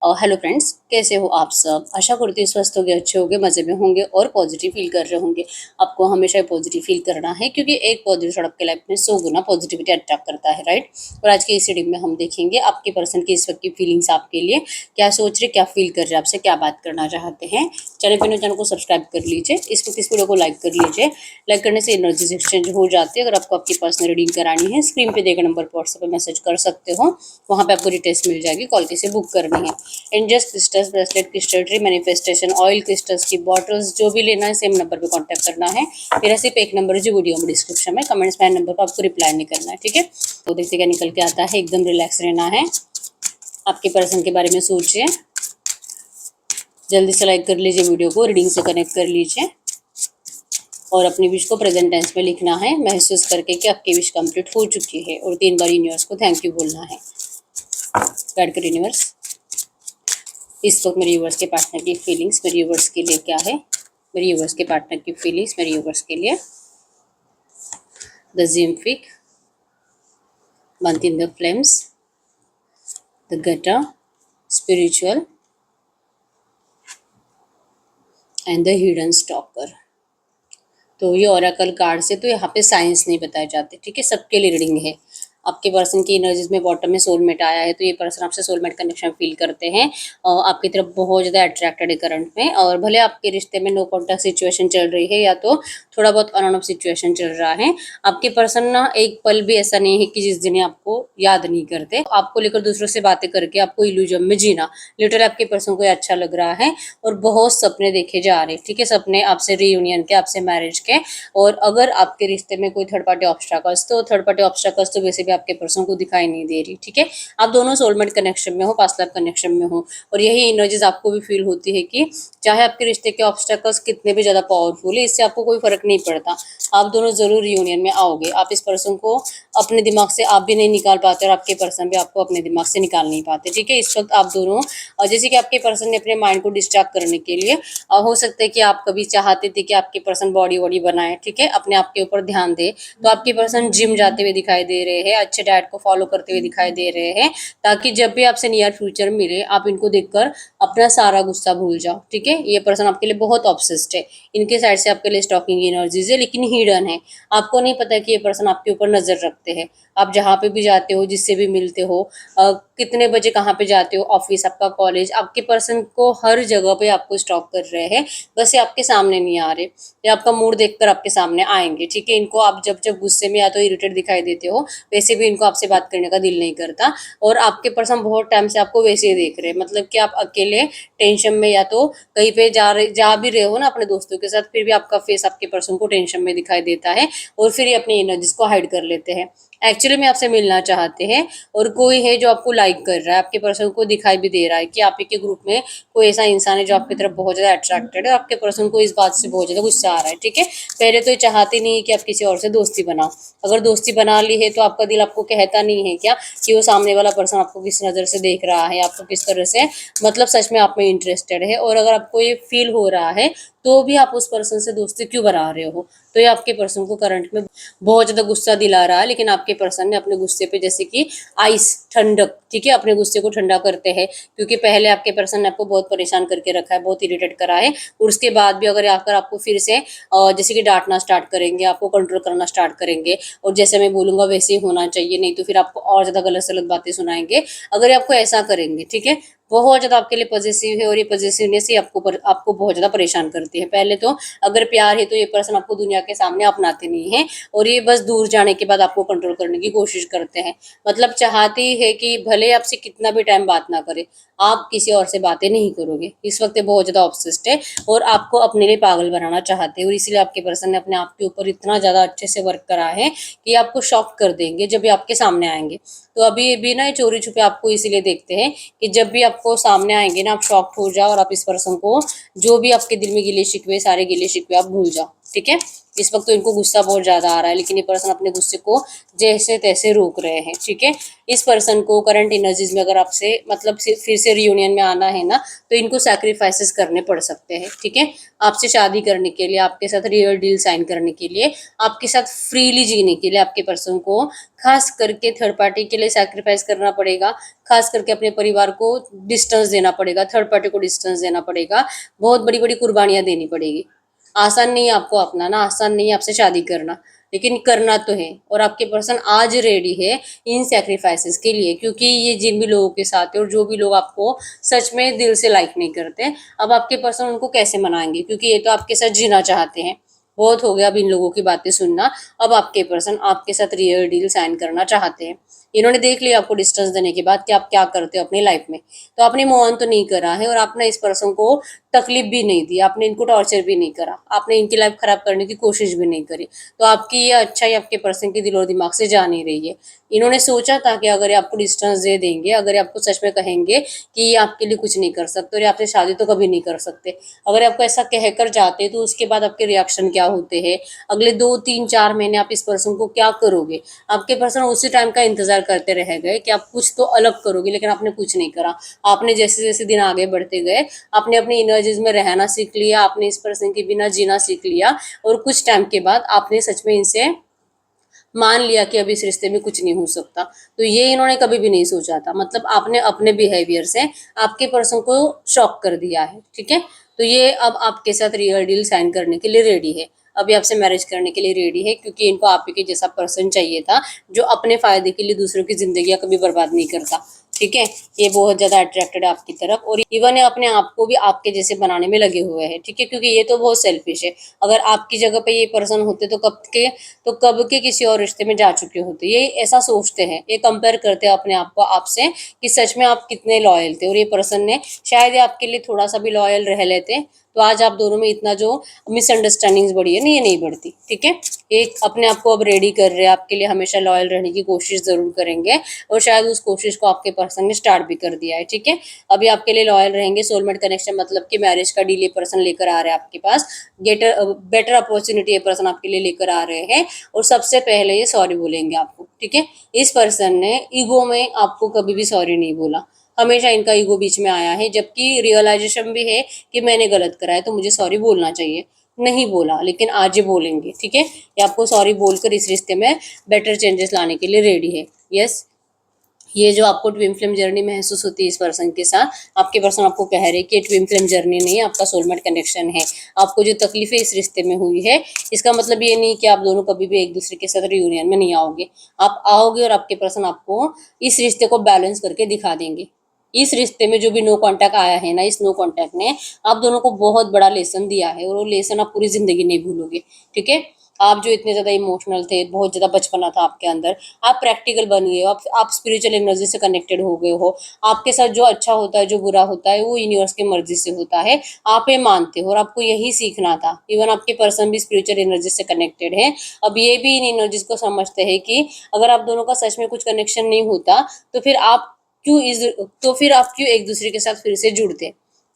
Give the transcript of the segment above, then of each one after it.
Hello friends, कैसे हो आप सब। आशा करती हूँ स्वस्थ होंगे, अच्छे होंगे, मज़े में होंगे और पॉजिटिव फील कर रहे होंगे। आपको हमेशा पॉजिटिव फील करना है क्योंकि एक पॉजिटिव थॉट आपके लाइफ में 100 गुना पॉजिटिविटी अट्रैक्ट करता है, राइट। और आज की इस रीडिंग में हम देखेंगे आपके पर्सन की इस वक्त की फीलिंग्स आपके लिए क्या सोच रहे, क्या फील कर रहे हैं, आपसे क्या बात करना चाहते हैं। चैनल को सब्सक्राइब कर लीजिए, इस वीडियो को लाइक कर लीजिए। लाइक करने से एनर्जीज एक्सचेंज हो जाती है। अगर आपको आपकी पर्सनल रीडिंग करानी है, स्क्रीन पे देखा नंबर पर व्हाट्सएप पर मैसेज कर सकते हो, वहाँ पे आपको डिटेल्स मिल जाएगी, कॉल कैसे बुक करनी है। Angels crystals, bracelet, crystal tree, manifestation oil, crystals की बॉटल्स, जो भी लेना है सेम नंबर पे कांटेक्ट करना है। मेरा सिर्फ एक नंबर है जो वीडियो में डिस्क्रिप्शन में कमेंट्स में नंबर पर आपको रिप्लाई नहीं करना है, ठीक है। तो देखते क्या निकल के आता है। एकदम रिलैक्स रहना है, आपके पर्सन के बारे में सोचिए। जल्दी से लाइक कर लीजिए वीडियो को, रीडिंग से कनेक्ट कर लीजिए और अपनी विश को प्रेजेंट टेंस में लिखना है, महसूस करके कि आपकी विश कंप्लीट हो चुकी है। और 3 बार यूनिवर्स को थैंक यू बोलना है। गाइड कर यूनिवर्स, इस वक्त मेरे यूवर्स के पार्टनर की फीलिंग्स मेरे यूवर्स के लिए क्या है। मेरे यूवर्स के पार्टनर की फीलिंग्स मेरे यूवर्स के लिए। द जिम्फिक, month in the flames, the गटा, spiritual and the hidden stalker. तो ये ओरेकल कार्ड से तो यहाँ पे साइंस नहीं बताए जाते, ठीक है। सबके लिए रीडिंग है। आपके पर्सन की एनर्जीज में बॉटम में सोलमेट आया है, तो ये पर्सन आपसे सोलमेट कनेक्शन फील करते हैं और आपकी तरफ बहुत ज़्यादा अट्रैक्टेड है करंट में। और भले आपके रिश्ते में नो कॉन्टैक्ट सिचुएशन चल रही है या तो थोड़ा बहुत ऑन ऑफ सिचुएशन चल रहा है, आपके पर्सन ना एक पल भी ऐसा नहीं है कि जिस दिन आपको याद नहीं करते। आपको लेकर दूसरों से बातें करके आपको इल्यूजन में जीना लिटरली आपके पर्सन को अच्छा लग रहा है। और बहुत सपने देखे जा रहे हैं, ठीक है। सपने आपसे रीयूनियन के, आपसे मैरिज के। और अगर आपके रिश्ते में कोई थर्ड पार्टी ऑब्स्टैकल्स, तो थर्ड पार्टी ऑब्स्टैकल्स तो वैसे भी आपके पर्सन को दिखाई नहीं दे रही, ठीक है। आप दोनों सोलमेट कनेक्शन में हो, पास्ट लाइफ कनेक्शन में हो। और यही एनर्जीज आपको भी फील होती है कि चाहे आपके रिश्ते के ऑब्स्टैकल्स कितने भी ज्यादा पावरफुल है, इससे आपको कोई फर्क नहीं पड़ता। आप दोनों जरूर यूनियन में आओगे। आप इस पर्सन को अपने दिमाग से आप भी नहीं निकाल पाते और आपके पर्सन भी आपको अपने दिमाग से निकाल नहीं पाते, ठीक है। इस वक्त आप दोनों जैसे कि आपके पर्सन ने अपने माइंड को डिस्ट्रैक्ट करने के लिए हो सकता है कि आप कभी चाहते थे कि आपके पर्सन बॉडी वॉडी बनाए, ठीक है, अपने आप के ऊपर ध्यान दे। तो आपके पर्सन जिम जाते हुए दिखाई दे रहे हैं, अच्छे डाइट को फॉलो करते हुए दिखाई दे रहे हैं, ताकि जब भी आपसे नियर फ्यूचर मिले आप इनको देखकर अपना सारा गुस्सा भूल जाओ, ठीक है। ये पर्सन आपके लिए बहुत ऑब्सेस्ड है। इनके साइड से आपके लिए स्टॉकिंग एनर्जीज है, लेकिन हिडन है। आपको नहीं पता कि ये पर्सन आपके ऊपर नजर रखते हैं। आप जहाँ पे भी जाते हो, जिससे भी मिलते हो, कितने बजे कहाँ पे जाते हो, ऑफिस, आपका कॉलेज, आपके पर्सन को हर जगह पे आपको स्टॉक कर रहे हैं। बस ये आपके सामने नहीं आ रहे, ये आपका मूड देखकर आपके सामने आएंगे, ठीक है। इनको आप जब जब गुस्से में या तो इरिटेट दिखाई देते हो, वैसे भी इनको आपसे बात करने का दिल नहीं करता। और आपके पर्सन बहुत टाइम से आपको वैसे ही देख रहे हैं, मतलब कि आप अकेले टेंशन में या तो कहीं पे जा भी रहे हो ना अपने दोस्तों के साथ, फिर भी आपका फेस आपके पर्सन को टेंशन में दिखाई देता है और फिर ये अपनी एनर्जीज को हाइड कर लेते हैं। एक्चुअली में आपसे मिलना चाहते हैं और कोई है जो आपको लाइक कर रहा है, आपके पर्सन को दिखाई भी दे रहा है कि आप ही के ग्रुप में कोई ऐसा इंसान है जो आपकी तरफ बहुत ज्यादा अट्रैक्टेड है। आपके पर्सन को इस बात से बहुत ज्यादा गुस्सा आ रहा है, ठीक है। पहले तो ये चाहते नहीं है कि आप किसी और से दोस्ती बनाओ। अगर दोस्ती बना ली है तो आपका दिल आपको कहता नहीं है क्या कि वो सामने वाला पर्सन आपको किस नजर से देख रहा है, आपको किस तरह से मतलब सच में आप में इंटरेस्टेड है। और अगर आपको ये फील हो रहा है तो भी आप उस पर्सन से दोस्ती क्यों बना रहे हो। तो ये आपके पर्सन को करंट में बहुत ज्यादा गुस्सा दिला रहा है, लेकिन आपके पर्सन ने अपने गुस्से पे जैसे कि आइस, ठंडक, ठीक है, अपने गुस्से को ठंडा करते हैं। क्योंकि पहले आपके पर्सन ने आपको बहुत परेशान करके रखा है, बहुत इरिटेट करा है। और उसके बाद भी अगर आकर आपको फिर से जैसे कि डांटना स्टार्ट करेंगे, आपको कंट्रोल करना स्टार्ट करेंगे और जैसे मैं बोलूंगा वैसे ही होना चाहिए, नहीं तो फिर आपको और ज्यादा गलत सलत बातें सुनाएंगे। अगर ये आपको ऐसा करेंगे, ठीक है, बहुत ज्यादा आपके लिए पॉजिटिव है और ये पॉजिटिवनेस ही आपको बहुत ज्यादा परेशान करती है। पहले तो अगर प्यार है तो ये पर्सन आपको दुनिया के सामने अपनाते नहीं है और ये बस दूर जाने के बाद आपको कंट्रोल करने की कोशिश करते हैं। मतलब चाहते ही है कि भले आपसे कितना भी टाइम बात ना करे, आप किसी और से बातें नहीं करोगे। इस वक्त ये बहुत ज्यादा ऑब्सेस्ड है और आपको अपने लिए पागल बनाना चाहते हैं। और इसीलिए आपके पर्सन ने अपने आप के ऊपर इतना ज्यादा अच्छे से वर्क करा है कि आपको शॉक कर देंगे जब भी आपके सामने आएंगे। तो अभी भी ना ये चोरी छुपे आपको इसीलिए देखते हैं कि जब भी आपको सामने आएंगे ना, आप शॉक हो जाओ और आप इस पर्सन को जो भी आपके दिल में गिले शिकवे, सारे गिले शिकवे आप भूल जाओ। ठीक है। इस वक्त तो इनको गुस्सा बहुत ज्यादा आ रहा है, लेकिन ये पर्सन अपने गुस्से को जैसे तैसे रोक रहे हैं, ठीक है। इस पर्सन को करंट एनर्जीज में अगर आपसे मतलब फिर से रियूनियन में आना है ना, तो इनको सैक्रिफाइसेस करने पड़ सकते हैं, ठीक है। आपसे शादी करने के लिए, आपके साथ रियल डील साइन करने के लिए, आपके साथ फ्रीली जीने के लिए आपके पर्सन को खास करके थर्ड पार्टी के लिए सैक्रिफाइस करना पड़ेगा। खास करके अपने परिवार को डिस्टेंस देना पड़ेगा, थर्ड पार्टी को डिस्टेंस देना पड़ेगा, बहुत बड़ी बड़ी कुर्बानियां देनी पड़ेगी। आसान नहीं है आपको अपनाना, आसान नहीं है आपसे शादी करना, लेकिन करना तो है। और आपके पर्सन आज रेडी है इन सैक्रिफाइसेस के लिए, क्योंकि ये जिन भी लोगों के साथ है और जो भी लोग आपको सच में दिल से लाइक नहीं करते, अब आपके पर्सन उनको कैसे मनाएंगे, क्योंकि ये तो आपके साथ जीना चाहते हैं। बहुत हो गया अब इन लोगों की बातें सुनना। अब आपके पर्सन आपके साथ रियल डील साइन करना चाहते हैं। इन्होंने देख लिया आपको डिस्टेंस देने के बाद कि आप क्या करते हो अपनी लाइफ में, तो आपने मूव ऑन तो नहीं करा है और आपने इस पर्सन को तकलीफ भी नहीं दी, आपने इनको टॉर्चर भी नहीं करा, आपने इनकी लाइफ खराब करने की कोशिश भी नहीं करी। तो आपकी ये अच्छाई आपके पर्सन के दिल और दिमाग से जा नहीं रही है। इन्होंने सोचा था कि अगर ये आपको डिस्टेंस दे देंगे, अगर ये आपको सच में कहेंगे कि ये आपके लिए कुछ नहीं कर सकते और ये आपसे शादी तो कभी नहीं कर सकते, अगर आपको ऐसा कहकर जाते तो उसके बाद आपके रिएक्शन क्या होते हैं, अगले 2 3 4 महीने आप इस पर्सन को क्या करोगे। आपके पर्सन उसी टाइम का इंतजार करते रह गए कि आप कुछ तो अलग करोगे, लेकिन आपने कुछ नहीं करा। आपने जैसे जैसे दिन आगे बढ़ते गए, आपने अपनी एनर्जीज में रहना सीख लिया, आपने इस पर्सन के बिना जीना सीख लिया, और कुछ टाइम के बाद आपने सच में इनसे मान लिया कि अब इस रिश्ते में कुछ नहीं हो सकता। तो ये इन्होंने कभी भी नहीं सोचा था, मतलब आपने अपने बिहेवियर से आपके पर्सन को शॉक कर दिया है, ठीक है। तो ये अब आपके साथ रियल डील साइन करने के लिए रेडी है, अभी आपसे मैरिज करने के लिए रेडी है, क्योंकि इनको आप ही के जैसा पर्सन चाहिए था जो अपने फायदे के लिए दूसरों की जिंदगी कभी बर्बाद नहीं करता, ठीक है। ये बहुत ज्यादा अट्रैक्टेड है आपकी तरफ, और इवन अपने आप को भी आपके जैसे बनाने में लगे हुए हैं, ठीक है, क्योंकि ये तो बहुत सेल्फिश है। अगर आपकी जगह पे ये पर्सन होते तो कब के किसी और रिश्ते में जा चुके होते। ये ऐसा सोचते हैं, ये कंपेयर करते हैं अपने आप को आपसे कि सच में आप कितने लॉयल थे, और ये पर्सन ने शायद ये आपके लिए थोड़ा सा भी लॉयल रह लेते तो आज आप दोनों में इतना जो मिसअंडरस्टैंडिंग्स बढ़ी है ना, ये नहीं बढ़ती, ठीक है। एक अपने आप को अब रेडी कर रहे हैं, आपके लिए हमेशा लॉयल रहने की कोशिश जरूर करेंगे, और शायद उस कोशिश को आपके पर्सन ने स्टार्ट भी कर दिया है, ठीक है। अभी आपके लिए लॉयल रहेंगे, सोलमेट कनेक्शन मतलब कि मैरिज का डील ये पर्सन लेकर आ रहे हैं आपके पास, गेटर बेटर अपॉर्चुनिटी ये पर्सन आपके लिए लेकर आ रहे हैं, और सबसे पहले ये सॉरी बोलेंगे आपको, ठीक है। इस पर्सन ने ईगो में आपको कभी भी सॉरी नहीं बोला, हमेशा इनका ईगो बीच में आया है, जबकि रियलाइजेशन भी है कि मैंने गलत करा है तो मुझे सॉरी बोलना चाहिए, नहीं बोला, लेकिन आज ये बोलेंगे, ठीक है। ये आपको सॉरी बोलकर इस रिश्ते में बेटर चेंजेस लाने के लिए रेडी है। यस, ये जो आपको ट्विन फ्लेम जर्नी महसूस होती है इस पर्सन के साथ, आपके पर्सन आपको कह रहे हैं कि ट्विन फ्लेम जर्नी नहीं है, आपका सोलमेट कनेक्शन है। आपको जो तकलीफें इस रिश्ते में हुई है, इसका मतलब ये नहीं कि आप दोनों कभी भी एक दूसरे के साथ रियूनियन में नहीं आओगे। आप आओगे और आपके पर्सन आपको इस रिश्ते को बैलेंस करके दिखा देंगे। इस रिश्ते में जो भी नो कांटेक्ट आया है ना, इस नो कांटेक्ट ने आप दोनों को बहुत बड़ा लेसन दिया है, और वो लेसन आप पूरी जिंदगी नहीं भूलोगे, ठीक है। आप जो इतने ज्यादा इमोशनल थे, बहुत ज्यादा बचपना था आपके अंदर, आप प्रैक्टिकल बन गए हो, आप स्पिरिचुअल एनर्जी से कनेक्टेड हो गए हो। आपके साथ जो अच्छा होता है, जो बुरा होता है, वो यूनिवर्स की मर्जी से होता है, आप ये मानते हो, और आपको यही सीखना था। इवन आपके पर्सन भी स्पिरिचुअल एनर्जी से कनेक्टेड है। अब ये भी इन एनर्जीज को समझते हैं कि अगर आप दोनों का सच में कुछ कनेक्शन नहीं होता, तो फिर आप क्यों इस तो फिर आप क्यों एक दूसरे के साथ फिर से जुड़ते।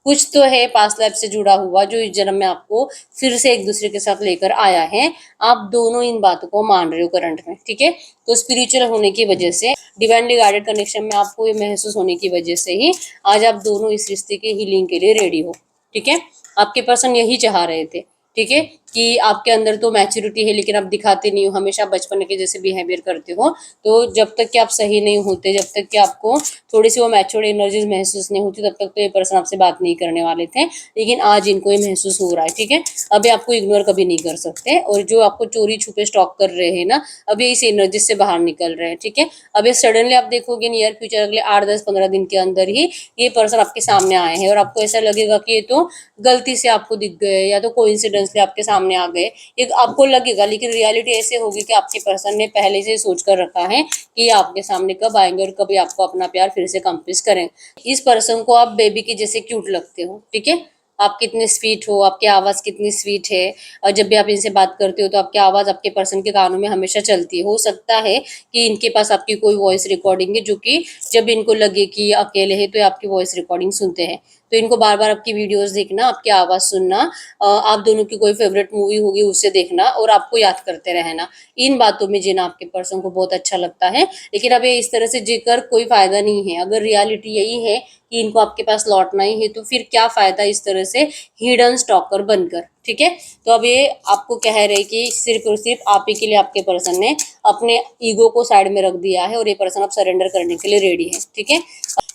कुछ तो है पास्ट लाइफ से जुड़ा हुआ जो इस जन्म में आपको फिर से एक दूसरे के साथ लेकर आया है। आप दोनों इन बातों को मान रहे हो करंट में, ठीक है। तो स्पिरिचुअल होने की वजह से, डिवाइनली गाइडेड कनेक्शन में आपको ये महसूस होने की वजह से ही आज आप दोनों इस रिश्ते के हीलिंग के लिए रेडी हो, ठीक है। आपके पर्सन यही चाह रहे थे, ठीक है, कि आपके अंदर तो मैच्योरिटी है लेकिन आप दिखाते नहीं हो, हमेशा बचपन के जैसे बिहेवियर करते हो। तो जब तक कि आप सही नहीं होते, जब तक कि आपको थोड़ी सी वो मैच्योर्ड एनर्जीज महसूस नहीं होती, तब तक तो ये पर्सन आपसे बात नहीं करने वाले थे, लेकिन आज इनको ये महसूस हो रहा है, ठीक है। अभी आपको इग्नोर कभी नहीं कर सकते, और जो आपको चोरी छुपे स्टॉक कर रहे हैं ना, अभी इस एनर्जी से बाहर निकल रहे हैं, ठीक है। अभी सडनली आप देखोगे नियर फ्यूचर, अगले 8 10 15 दिन के अंदर ही ये पर्सन आपके सामने आए हैं, और आपको ऐसा लगेगा कि ये तो गलती से आपको दिख गए, या तो कोइंसिडेंसली आपके सामने आ गए, ये आपको लगेगा, लेकिन रियलिटी ऐसे होगी कि आपके पर्सन ने पहले से सोच कर रखा है कि ये आपके सामने कब आएंगे और कभी आपको अपना प्यार फिर से कंप्रेस करें। इस पर्सन को आप बेबी के जैसे क्यूट लगते हो, ठीक है। आप कितने स्वीट हो, आपकी आवाज़ कितनी स्वीट है, और जब भी आप इनसे बात करते हो तो आपकी आवाज़ आपके पर्सन के कानों में हमेशा चलती है। हो सकता है कि इनके पास आपकी कोई वॉइस रिकॉर्डिंग है, जो कि जब इनको लगे कि ये अकेले है तो ये आपकी वॉइस रिकॉर्डिंग सुनते हैं। तो इनको बार बार आपकी वीडियोस देखना, आपकी आवाज़ सुनना, आप दोनों की कोई फेवरेट मूवी होगी उसे देखना और आपको याद करते रहना। इन बातों में जीना आपके पर्सन को बहुत अच्छा लगता है, लेकिन अब ये इस तरह से जीकर कोई फ़ायदा नहीं है। अगर रियलिटी यही है कि इनको आपके पास लौटना ही है, तो फिर क्या फ़ायदा इस तरह से हिडन स्टॉकर बनकर, ठीक है। तो अब ये आपको कह रहे कि सिर्फ और सिर्फ आप ही के लिए आपके पर्सन ने अपने ईगो को साइड में रख दिया है और ये पर्सन अब सरेंडर करने के लिए रेडी है, ठीक है।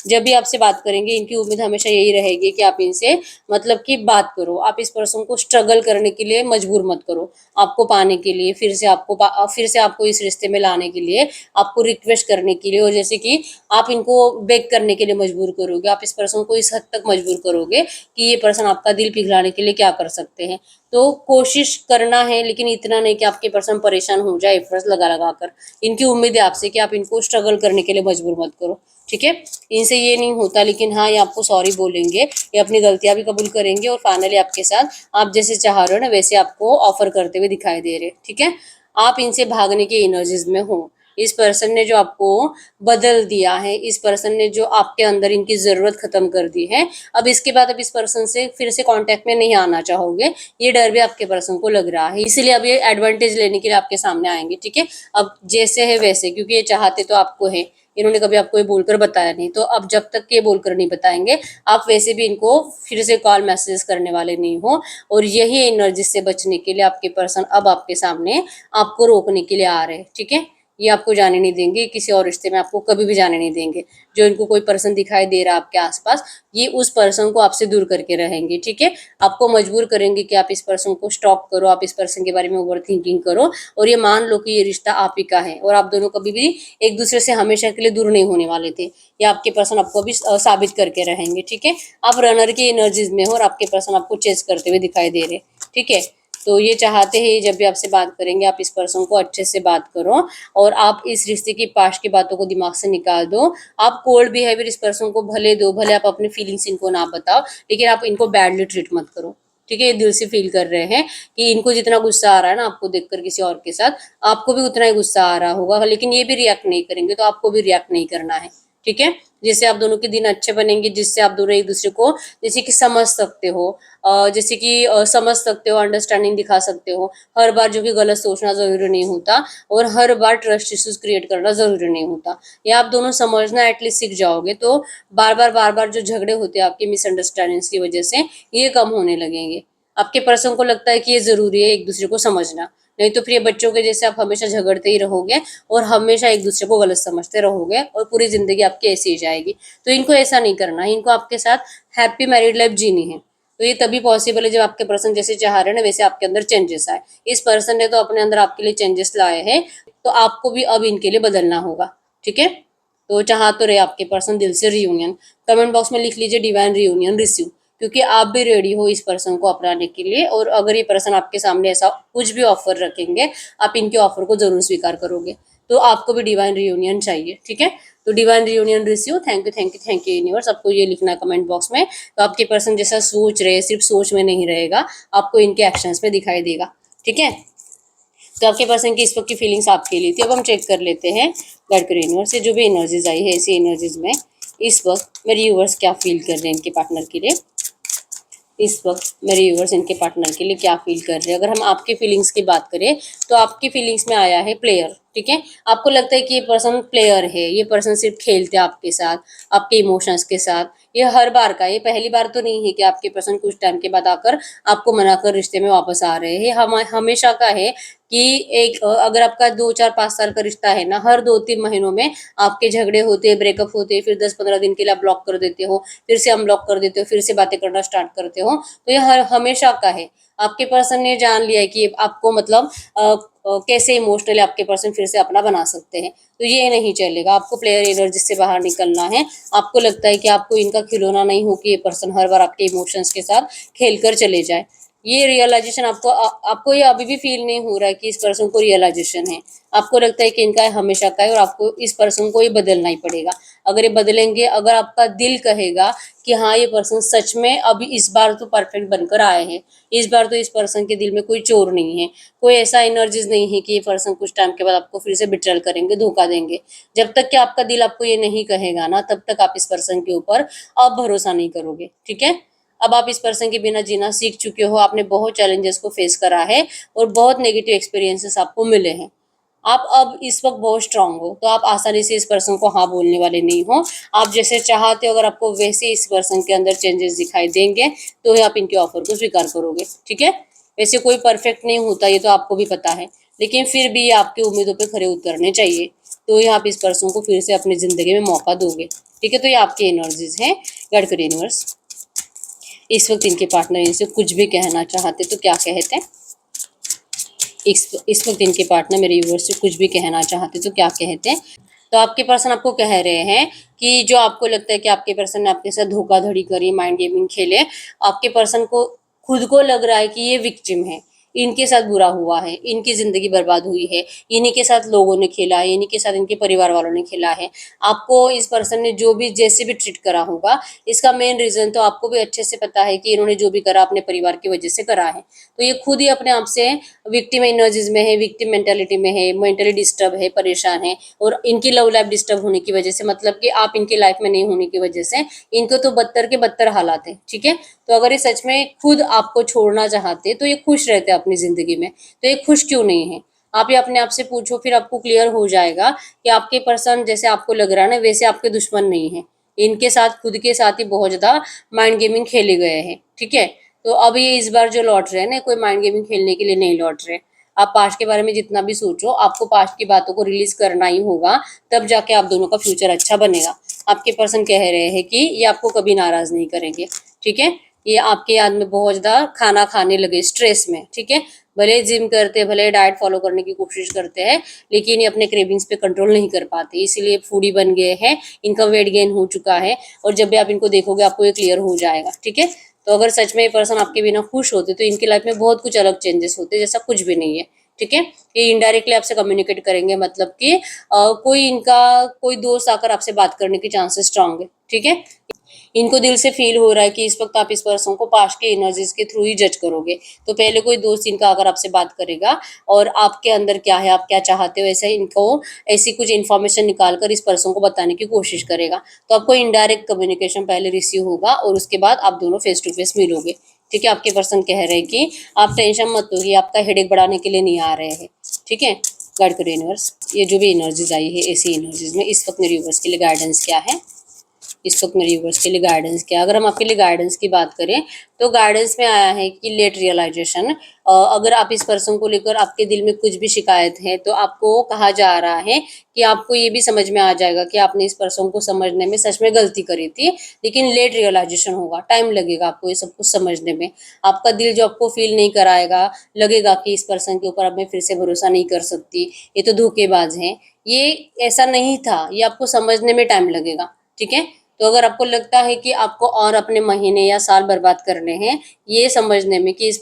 जब भी आपसे बात करेंगे इनकी उम्मीद हमेशा यही रहेगी कि आप इनसे मतलब कि बात करो, आप इस पर्सन को स्ट्रगल करने के लिए मजबूर मत करो। आपको पाने के लिए, फिर से आपको इस रिश्ते में लाने के लिए, आपको रिक्वेस्ट करने के लिए, और जैसे कि आप इनको बेग करने के लिए मजबूर करोगे, आप इस पर्सन को इस हद तक मजबूर करोगे कि ये पर्सन आपका दिल पिघलाने के लिए क्या कर सकते हैं। तो कोशिश करना है, लेकिन इतना नहीं कि आपके पर्सन परेशान हो जाए एफर्ट्स लगा लगा कर। इनकी उम्मीद है आपसे कि आप इनको स्ट्रगल करने के लिए मजबूर मत करो, ठीक है। इनसे ये नहीं होता, लेकिन हाँ, ये आपको सॉरी बोलेंगे, ये अपनी गलतियां भी कबूल करेंगे और फाइनली आपके साथ आप जैसे चाह रहे हो ना वैसे आपको ऑफर करते हुए दिखाई दे रहे, ठीक है। आप इनसे भागने की एनर्जीज में हो। इस पर्सन ने जो आपको बदल दिया है, इस पर्सन ने जो आपके अंदर इनकी ज़रूरत ख़त्म कर दी है, अब इसके बाद अब इस पर्सन से फिर से कांटेक्ट में नहीं आना चाहोगे, ये डर भी आपके पर्सन को लग रहा है। इसलिए अब ये एडवांटेज लेने के लिए आपके सामने आएंगे, ठीक है। अब जैसे है वैसे, क्योंकि ये चाहते तो आपको है, इन्होंने कभी आपको ये बोलकर बताया नहीं, तो अब जब तक ये बोलकर नहीं बताएंगे, आप वैसे भी इनको फिर से कॉल मैसेज करने वाले नहीं हो। और यही एनर्जी से बचने के लिए आपके पर्सन अब आपके सामने आपको रोकने के लिए आ रहे हैं, ठीक है। ये आपको जाने नहीं देंगे, किसी और रिश्ते में आपको कभी भी जाने नहीं देंगे। जो इनको कोई पर्सन दिखाई दे रहा है आपके आसपास, ये उस पर्सन को आपसे दूर करके रहेंगे, ठीक है। आपको मजबूर करेंगे कि आप इस पर्सन को स्टॉक करो, आप इस पर्सन के बारे में ओवर थिंकिंग करो, और ये मान लो कि ये रिश्ता आप ही का है और आप दोनों कभी भी एक दूसरे से हमेशा के लिए दूर नहीं होने वाले थे। ये आपके पर्सन आपको भी साबित करके रहेंगे, ठीक है। आप रनर की एनर्जीज में हो और आपके पर्सन आपको चेस करते हुए दिखाई दे रहे, ठीक है। तो ये चाहते हैं जब भी आपसे बात करेंगे आप इस पर्सन को अच्छे से बात करो और आप इस रिश्ते की पास्ट की बातों को दिमाग से निकाल दो। आप कोल्ड बिहेवियर इस पर्सन को भले दो, भले आप अपनी फीलिंग्स इनको ना बताओ, लेकिन आप इनको बैडली ट्रीट मत करो, ठीक है। ये दिल से फील कर रहे हैं कि इनको जितना गुस्सा आ रहा है ना आपको देखकर किसी और के साथ, आपको भी उतना ही गुस्सा आ रहा होगा, लेकिन ये भी रिएक्ट नहीं करेंगे, तो आपको भी रिएक्ट नहीं करना है, ठीक है। जिससे आप दोनों के दिन अच्छे बनेंगे, जिससे आप दोनों एक दूसरे को जैसे कि समझ सकते हो, जैसे कि समझ सकते हो, अंडरस्टैंडिंग दिखा सकते हो। हर बार जो कि गलत सोचना ज़रूरी नहीं होता और हर बार ट्रस्ट इश्यूज क्रिएट करना ज़रूरी नहीं होता। ये आप दोनों समझना एटलीस्ट सीख जाओगे, तो बार बार जो झगड़े होते हैं आपकी मिसअंडरस्टैंडिंग्स की वजह से, ये कम होने लगेंगे। आपके पर्सन को लगता है कि ये ज़रूरी है एक दूसरे को समझना, नहीं तो फिर ये बच्चों के जैसे आप हमेशा झगड़ते ही रहोगे और हमेशा एक दूसरे को गलत समझते रहोगे और पूरी ज़िंदगी आपकी ऐसी ही जाएगी। तो इनको ऐसा नहीं करना है, इनको आपके साथ हैप्पी मैरिड लाइफ जीनी है। तो ये तभी पॉसिबल है जब आपके पर्सन जैसे चाह रहे हैं ना वैसे आपके अंदर चेंजेस आए। इस पर्सन ने तो अपने अंदर आपके लिए चेंजेस लाए हैं, तो आपको भी अब इनके लिए बदलना होगा, ठीक है। तो चाह तो रहे आपके पर्सन दिल से रियूनियन। कमेंट बॉक्स में लिख लीजिए डिवाइन रियूनियन रिसीव, क्योंकि आप भी रेडी हो इस पर्सन को अपनाने के लिए, और अगर ये पर्सन आपके सामने ऐसा कुछ भी ऑफर रखेंगे, आप इनके ऑफर को जरूर स्वीकार करोगे। तो आपको भी डिवाइन रियूनियन चाहिए, ठीक है। तो divine reunion receive. Thank you thank you thank you universe. आपको ये लिखना है कमेंट बॉक्स में। तो आपके पर्सन जैसा सोच रहे सिर्फ सोच में नहीं रहेगा, आपको इनके एक्शंस में दिखाई देगा, ठीक है। तो आपके पर्सन की इस वक्त की फीलिंग्स आपके लिए थी। अब हम चेक कर लेते हैं गॉड के यूनिवर्स से जो भी एनर्जीज आई है, ऐसी एनर्जीज में इस वक्त मेरे यूनिवर्स क्या फील कर रहे हैं इनके पार्टनर के लिए। इस वक्त मेरे व्यूअर्स इनके पार्टनर के लिए क्या फील कर रहे हैं। अगर हम आपकी फीलिंग्स की बात करें तो आपकी फीलिंग्स में आया है प्लेयर, ठीक है। आपको लगता है कि ये पर्सन प्लेयर है, ये पर्सन सिर्फ खेलते हैं आपके साथ, आपके इमोशंस के साथ। ये हर बार का, ये पहली बार तो नहीं है कि आपके पर्सन कुछ टाइम के बाद आकर आपको मनाकर रिश्ते में वापस आ रहे हैं। हम हमेशा का है कि एक अगर आपका 2 4 5 साल का रिश्ता है ना, हर 2 3 महीनों में आपके झगड़े होते हैं, ब्रेकअप होते हैं, फिर 10 15 दिन के लिए आप ब्लॉक कर देते हो, फिर से अनब्लॉक कर देते हो, फिर से बातें करना स्टार्ट करते हो। तो ये हर हमेशा का है। आपके पर्सन ने जान लिया है कि आपको मतलब कैसे इमोशनली आपके पर्सन फिर से अपना बना सकते हैं। तो ये नहीं चलेगा, आपको प्लेयर एनर्जी से बाहर निकलना है। आपको लगता है कि आपको इनका खिलौना नहीं हो कि ये पर्सन हर बार आपके इमोशंस के साथ खेल कर चले जाए। ये रियलाइजेशन आपको ये अभी भी फील नहीं हो रहा है कि इस पर्सन को रियलाइजेशन है। आपको लगता है कि इनका हमेशा का है और आपको इस पर्सन को ये बदलना ही पड़ेगा। अगर ये बदलेंगे, अगर आपका दिल कहेगा कि हाँ ये पर्सन सच में अभी इस बार तो परफेक्ट बनकर आए हैं, इस बार तो इस पर्सन के दिल में कोई चोर नहीं है, कोई ऐसा एनर्जीज नहीं है कि ये पर्सन कुछ टाइम के बाद आपको फिर से बिट्रेल करेंगे, धोखा देंगे। जब तक कि आपका दिल आपको ये नहीं कहेगा ना, तब तक आप इस पर्सन के ऊपर अब भरोसा नहीं करोगे। ठीक है, अब आप इस पर्सन के बिना जीना सीख चुके हो, आपने बहुत चैलेंजेस को फेस करा है और बहुत नेगेटिव एक्सपीरियंसेस आपको मिले हैं। आप अब इस वक्त बहुत स्ट्रांग हो, तो आप आसानी से इस पर्सन को हाँ बोलने वाले नहीं हो। आप जैसे चाहते हो, अगर आपको वैसे इस पर्सन के अंदर चेंजेस दिखाई देंगे तो ही आप इनके ऑफर को स्वीकार करोगे। ठीक है, वैसे कोई परफेक्ट नहीं होता, ये तो आपको भी पता है, लेकिन फिर भी आपकी उम्मीदों पे खरे उतरने चाहिए, तो ही आप इस पर्सन को फिर से अपनी जिंदगी में मौका दोगे। ठीक है, तो ये आपकी एनर्जीज हैं। गाइड करिए यूनिवर्स, इस वक्त इनके पार्टनर इनसे कुछ भी कहना चाहते तो क्या कहते हैं? इस वक्त इनके पार्टनर मेरे व्यूअर्स से कुछ भी कहना चाहते तो क्या कहते हैं? तो आपके पर्सन आपको कह रहे हैं कि जो आपको लगता है कि आपके पर्सन ने आपके साथ धोखाधड़ी करी, माइंड गेमिंग खेले, आपके पर्सन को खुद को लग रहा है कि ये विक्टिम है, इनके साथ बुरा हुआ है, इनकी जिंदगी बर्बाद हुई है, इन्हीं के साथ लोगों ने खेला है, इन्हीं के साथ इनके परिवार वालों ने खेला है। आपको इस पर्सन ने जो भी जैसे भी ट्रीट करा होगा, इसका मेन रीजन तो आपको भी अच्छे से पता है कि इन्होंने जो भी करा अपने परिवार की वजह से करा है। तो ये खुद ही अपने आप से विक्टिम एनर्जीज में है, विक्टिम मेंटेलिटी में है, मेंटली डिस्टर्ब है, परेशान है, और इनकी लव लाइफ डिस्टर्ब होने की वजह से, मतलब कि आप इनकी लाइफ में नहीं होने की वजह से इनको तो बदतर के बदतर हालात है। ठीक है, तो अगर ये सच में खुद आपको छोड़ना चाहते तो ये खुश रहते अपनी जिंदगी में, तो ये खुश क्यों नहीं है? आप ये अपने आप से पूछो, फिर आपको क्लियर हो जाएगा कि आपके पर्सन जैसे आपको लग रहा है ना, वैसे आपके दुश्मन नहीं है। इनके साथ खुद के साथ ही बहुत ज्यादा माइंड गेमिंग खेले गए हैं। ठीक है, तो अब ये इस बार जो लौट रहे हैं ना, कोई माइंड गेमिंग खेलने के लिए नहीं लौट रहे। आप पास्ट के बारे में जितना भी सोचो, आपको पास्ट की बातों को रिलीज करना ही होगा, तब जाके आप दोनों का फ्यूचर अच्छा बनेगा। आपके पर्सन कह रहे हैं कि ये आपको कभी नाराज नहीं करेंगे। ठीक है, ये आपके याद में बहुत ज्यादा खाना खाने लगे स्ट्रेस में। ठीक है, भले जिम करते, भले डाइट फॉलो करने की कोशिश करते हैं, लेकिन ये अपने क्रेविंग्स पे कंट्रोल नहीं कर पाते, इसीलिए फूडी बन गए हैं, इनका वेट गेन हो चुका है, और जब भी आप इनको देखोगे आपको ये क्लियर हो जाएगा। ठीक है, तो अगर सच में ये पर्सन आपके बिना खुश होते तो इनकी लाइफ में बहुत कुछ अलग चेंजेस होते, जैसा कुछ भी नहीं है। ठीक है, ये इनडायरेक्टली आपसे कम्युनिकेट करेंगे, मतलब कि कोई इनका कोई दोस्त आकर आपसे बात करने के चांसेस स्ट्रांग है। ठीक है, इनको दिल से फील हो रहा है कि इस वक्त आप इस पर्सन को पास्ट के एनर्जीज के थ्रू ही जज करोगे। तो पहले कोई दोस्त इनका अगर आपसे बात करेगा और आपके अंदर क्या है, आप क्या चाहते हो, ऐसे इनको ऐसी कुछ इन्फॉर्मेशन निकाल कर इस पर्सन को बताने की कोशिश करेगा। तो आपको इनडायरेक्ट कम्युनिकेशन पहले रिसीव होगा और उसके बाद आप दोनों फेस टू फेस मिलोगे। ठीक है, आपके पर्सन कह रहे हैं कि आप टेंशन मत लो, ये आपका हेडेक बढ़ाने के लिए नहीं आ रहे हैं। ठीक है, गाइड करो यूनिवर्स, ये जो भी एनर्जीज आई है ऐसी एनर्जीज में इस वक्त मेरे यूनिवर्स के लिए गाइडेंस क्या है? इस वक्त मेरे व्यूवर्स के लिए गाइडेंस क्या? अगर हम आपके लिए गाइडेंस की बात करें तो गाइडेंस में आया है कि लेट रियलाइजेशन। अगर आप इस पर्सन को लेकर आपके दिल में कुछ भी शिकायत है तो आपको कहा जा रहा है कि आपको ये भी समझ में आ जाएगा कि आपने इस पर्सन को समझने में सच में गलती करी थी, लेकिन लेट रियलाइजेशन होगा, टाइम लगेगा आपको ये सब कुछ समझने में। आपका दिल जो आपको फील नहीं कराएगा, लगेगा कि इस पर्सन के ऊपर अब मैं फिर से भरोसा नहीं कर सकती, ये तो धोखेबाज है, ये ऐसा नहीं था, ये आपको समझने में टाइम लगेगा। ठीक है, तो अगर आपको लगता है कि आपको और अपने महीने या साल बर्बाद करने हैं ये समझने में कि ये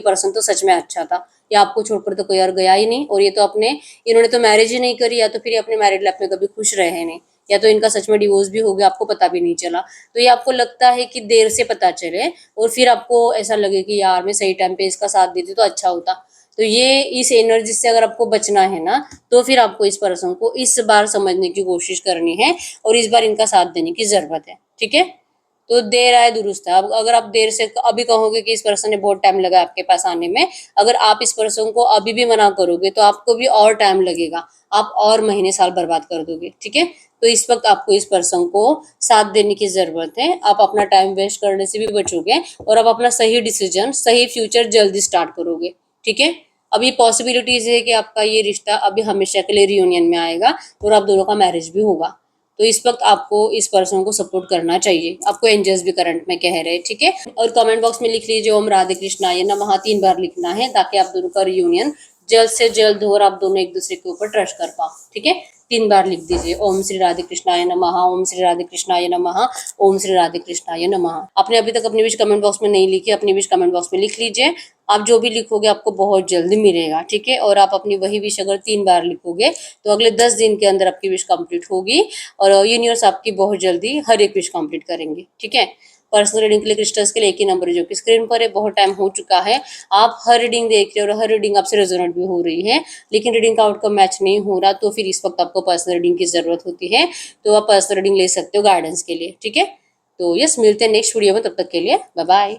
पर्सन तो सच में अच्छा था, या आपको छोड़कर तो कोई और गया ही नहीं, और ये तो अपने इन्होंने तो मैरिज ही नहीं करी, या तो फिर ये अपने मैरिड लाइफ में कभी खुश रहे नहीं, या तो इनका सच में डिवोर्स भी हो गया, आपको पता भी नहीं चला। तो ये आपको लगता है कि देर से पता चले और फिर आपको ऐसा लगे कि यार मैं सही टाइम पे इसका साथ देती तो अच्छा होता। तो ये इस एनर्जी से अगर आपको बचना है ना, तो फिर आपको इस पर्सन को इस बार समझने की कोशिश करनी है और इस बार इनका साथ देने की जरूरत है। ठीक है, तो देर आए दुरुस्त है। अब अगर आप देर से अभी कहोगे कि इस पर्सन ने बहुत टाइम लगा आपके पास आने में, अगर आप इस पर्सन को अभी भी मना करोगे तो आपको भी और टाइम लगेगा, आप और महीने साल बर्बाद कर दोगे। ठीक है, तो इस वक्त आपको इस पर्सन को साथ देने की जरूरत है, आप अपना टाइम वेस्ट करने से भी बचोगे और आप अपना सही डिसीजन, सही फ्यूचर जल्दी स्टार्ट करोगे। ठीक है, अभी पॉसिबिलिटीज है कि आपका ये रिश्ता अभी हमेशा के लिए रियूनियन में आएगा और आप दोनों का मैरिज भी होगा। तो इस वक्त आपको इस पर्सन को सपोर्ट करना चाहिए, आपको एंजल्स भी करंट में कह रहे हैं। ठीक है, और कमेंट बॉक्स में लिख लीजिए ओम राधे कृष्णा, ये नमः 3 बार लिखना है ताकि आप दोनों का रियूनियन जल्द से जल्द हो और आप दोनों एक दूसरे के ऊपर ट्रस्ट कर पाओ। ठीक है, 3 बार लिख दीजिए, ओम श्री राधे कृष्णाय नमः, ओम श्री राधे कृष्णाय नमः, ओम श्री राधे कृष्णाय नमः। आपने अभी तक अपनी विश कमेंट बॉक्स में नहीं लिखी, अपनी विश कमेंट बॉक्स में लिख लीजिए। आप जो भी लिखोगे आपको बहुत जल्दी मिलेगा। ठीक है, और आप अपनी वही विश अगर 3 बार लिखोगे तो अगले 10 दिन के अंदर आपकी विश कंप्लीट होगी और यूनिवर्स आपकी बहुत जल्दी हर एक विश कंप्लीट करेंगे। ठीक है, पर्सनल रीडिंग के लिए क्रिस्टल्स के लिए एक ही नंबर है जो कि स्क्रीन पर है। बहुत टाइम हो चुका है, आप हर रीडिंग देख रहे हो और हर रीडिंग आपसे रेजोनेट भी हो रही है, लेकिन रीडिंग का आउटकम मैच नहीं हो रहा, तो फिर इस वक्त आपको पर्सनल रीडिंग की जरूरत होती है। तो आप पर्सनल रीडिंग ले सकते हो गाइडेंस के लिए। ठीक है, तो यस, मिलते हैं नेक्स्ट वीडियो में, तब तक के लिए बाय बाय।